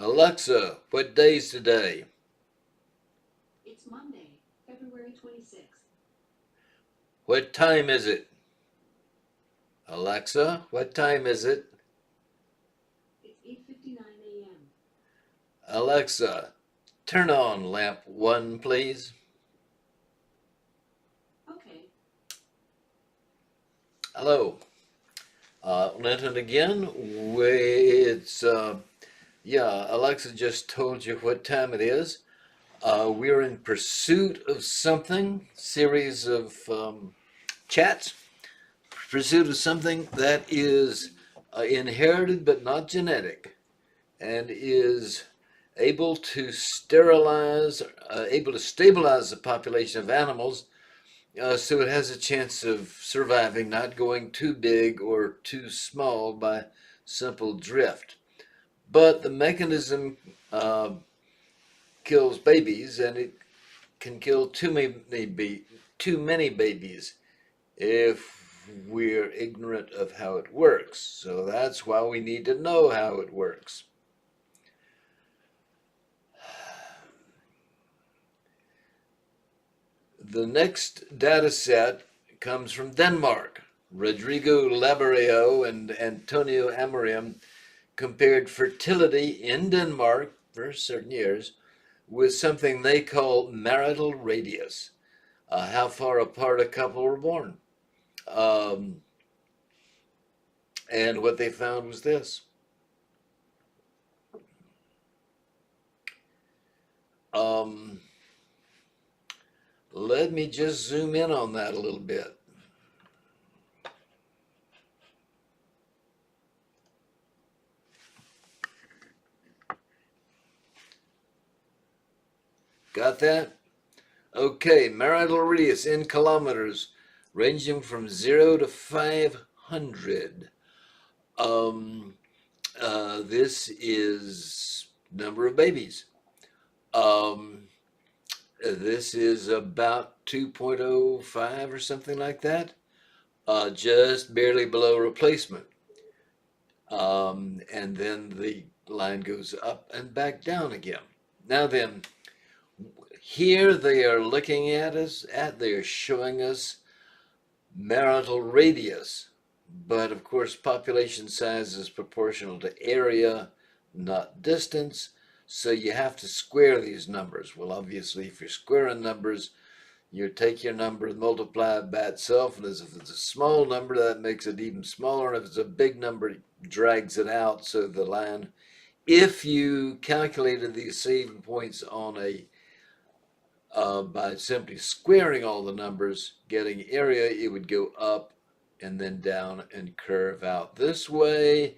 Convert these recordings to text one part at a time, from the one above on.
Alexa, what day's today? It's Monday, February 26th. What time is it? Alexa, what time is it? It's 8:59 a.m. Alexa, turn on lamp 1, please. Okay. Hello. Linton again. Alexa just told you what time it is. We're in pursuit of something, series of chats, pursuit of something that is inherited but not genetic, and is able to able to stabilize the population of animals, so it has a chance of surviving, not going too big or too small by simple drift. But the mechanism kills babies, and it can kill too many babies if we're ignorant of how it works. So that's why we need to know how it works. The next data set comes from Denmark. Rodrigo Labareo and Antonio Amariam compared fertility in Denmark for certain years with something they call marital radius, how far apart a couple were born. Um, and what they found was this. Um, Let me just zoom in on that a little bit. Got that? Okay, marital radius in kilometers, ranging from 0 to 500. Um, this is number of babies. Um, this is about 2.05 or something like that, just barely below replacement. And then the line goes up and back down again. Now then, here they are looking at they are showing us marital radius. But of course, population size is proportional to area, not distance. So you have to square these numbers. Well, obviously, if you're squaring numbers, you take your number and multiply it by itself. And if it's a small number, that makes it even smaller. And if it's a big number, it drags it out. So the line, if you calculated these same points on a by simply squaring all the numbers, getting area, it would go up and then down and curve out this way.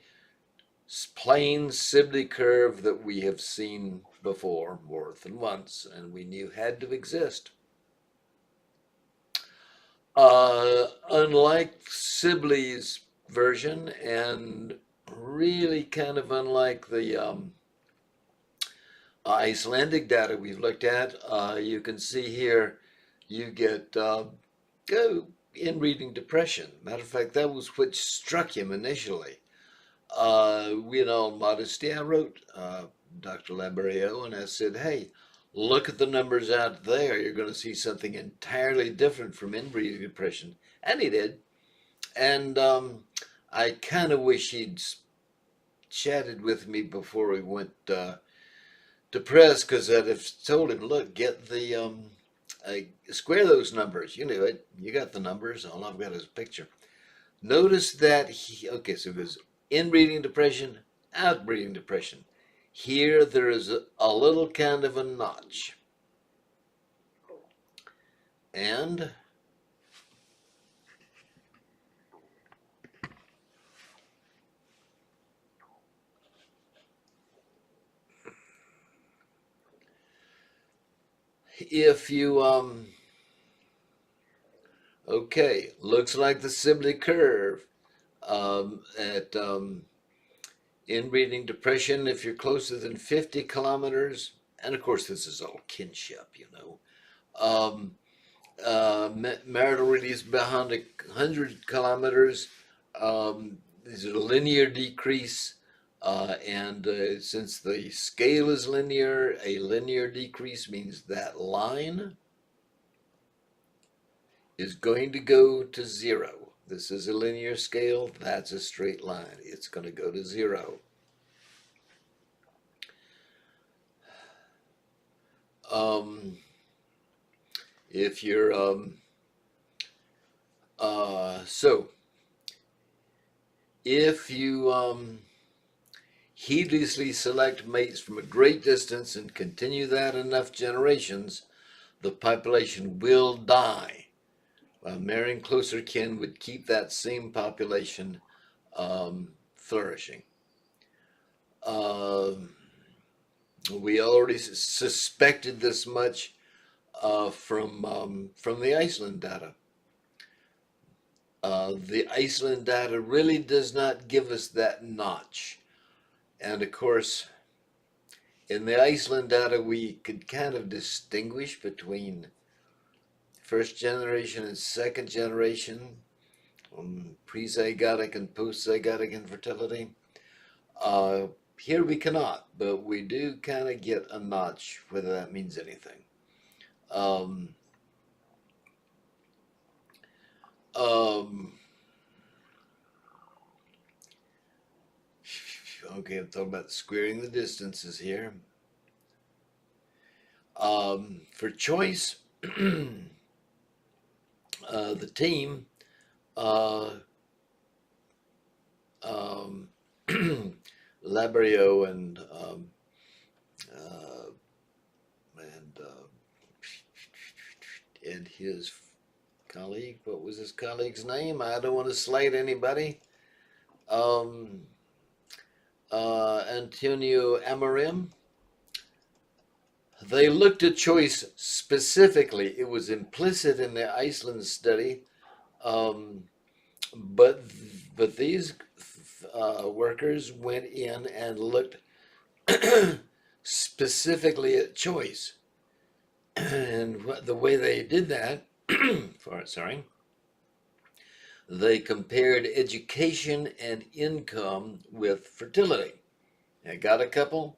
Plain Sibly curve that we have seen before more than once and we knew had to exist. Unlike Sibly's version, and really kind of unlike the Icelandic data we've looked at, you can see here you get in reading depression. Matter of fact, that was what struck him initially. In all modesty, I wrote Dr. Lambereo and I said, hey, look at the numbers out there. You're going to see something entirely different from inbreeding depression. And he did. And I kind of wish he'd chatted with me before we went to press, because I'd have told him, look, get the square those numbers. You knew it. You got the numbers. All I've got is a picture. Notice that so it goes inbreeding depression, outbreeding depression. Here there is a little kind of a notch. And if you okay, looks like the Sibly curve at inbreeding depression. If you're closer than 50 kilometers, and of course this is all kinship, um, marital radius behind 100 kilometers. There's a linear decrease And since the scale is linear, a linear decrease means that line is going to go to zero. This is a linear scale. That's a straight line. It's going to go to zero. Um, if you're so if you heedlessly select mates from a great distance and continue that enough generations, the population will die. Marrying closer kin would keep that same population flourishing. Um we already suspected this much from the Iceland data. The Iceland data really does not give us that notch. And of course, in the Iceland data, we could kind of distinguish between first generation and second generation, pre-zygotic and post-zygotic infertility. Uh, Here we cannot, but we do kind of get a notch, whether that means anything. Um, um, okay, I'm talking about squaring the distances here. For choice, the team uh, um, Labrio uh, and and his colleague. What was his colleague's name? I don't want to slight anybody. Um, Antonio Amorim. They looked at choice specifically. It was implicit in the Iceland study, um, but but these workers went in and looked specifically at choice, and the way they did that, sorry, they compared education and income with fertility. I got a couple.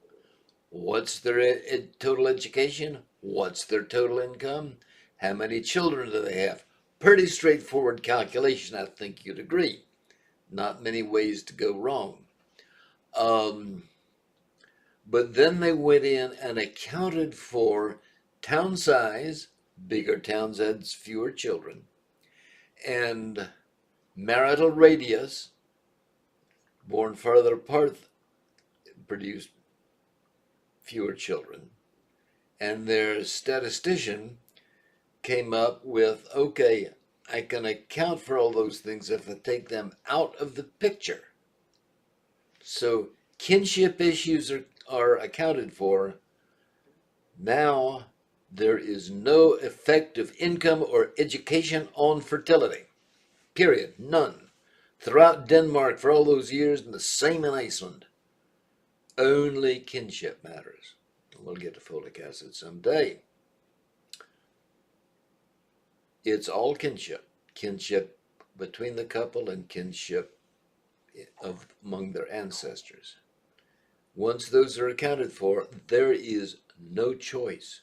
What's their total education? What's their total income? How many children do they have? Pretty straightforward calculation, I think you'd agree. Not many ways to go wrong. Um, but then they went in and accounted for town size, bigger towns had fewer children, and marital radius, born farther apart, produced fewer children. And their statistician came up with, okay, I can account for all those things if I take them out of the picture. So kinship issues are accounted for. Now there is no effect of income or education on fertility. Period. None. Throughout Denmark for all those years, and the same in Iceland. Only kinship matters. We'll get to folic acid someday. It's all kinship. Kinship between the couple and kinship among their ancestors. Once those are accounted for, there is no choice.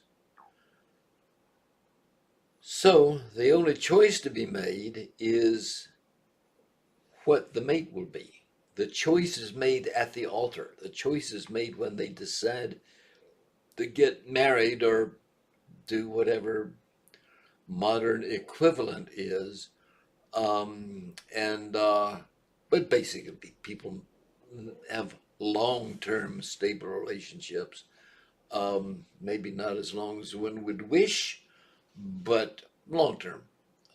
So the only choice to be made is what the mate will be. The choice is made at the altar. The choice is made when they decide to get married or do whatever modern equivalent is. But basically, people have long-term stable relationships. Maybe not as long as one would wish, but long-term.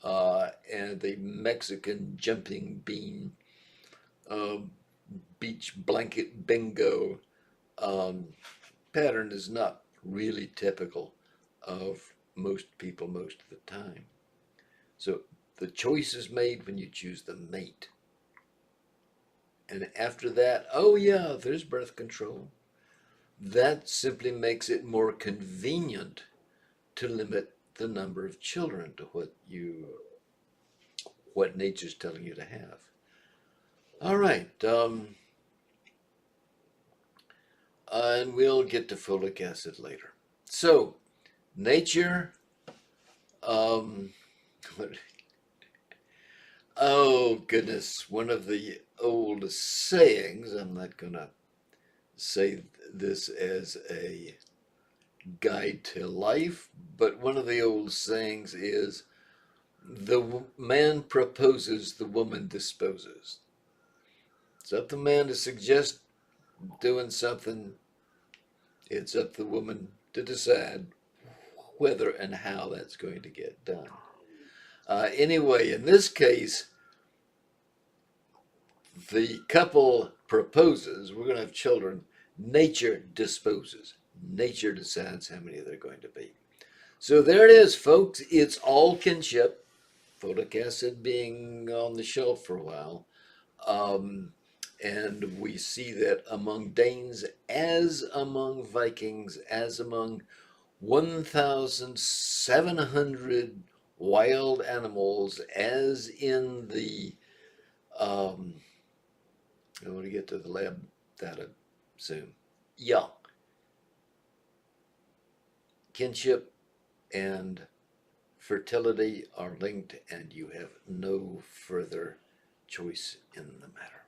And the Mexican jumping bean uh, beach blanket bingo um, pattern is not really typical of most people most of the time. So the choice is made when you choose the mate. And after that, oh yeah, there's birth control. That simply makes it more convenient to limit the number of children to what nature's telling you to have. All right. And we'll get to folic acid later. So, nature, um, oh goodness, one of the old sayings, I'm not going to say this as a guide to life, but one of the old sayings is the man proposes, the woman disposes. It's up to the man to suggest doing something, it's up to the woman to decide whether and how that's going to get done. Anyway, in this case, the couple proposes, we're going to have children, nature disposes. Nature decides how many they're going to be. So there it is, folks. It's all kinship, folic acid being on the shelf for a while. Um, and we see that among Danes, as among Vikings, as among 1,700 wild animals, as in the, I want to get to the lab data soon. Yeah, kinship and fertility are linked, and you have no further choice in the matter.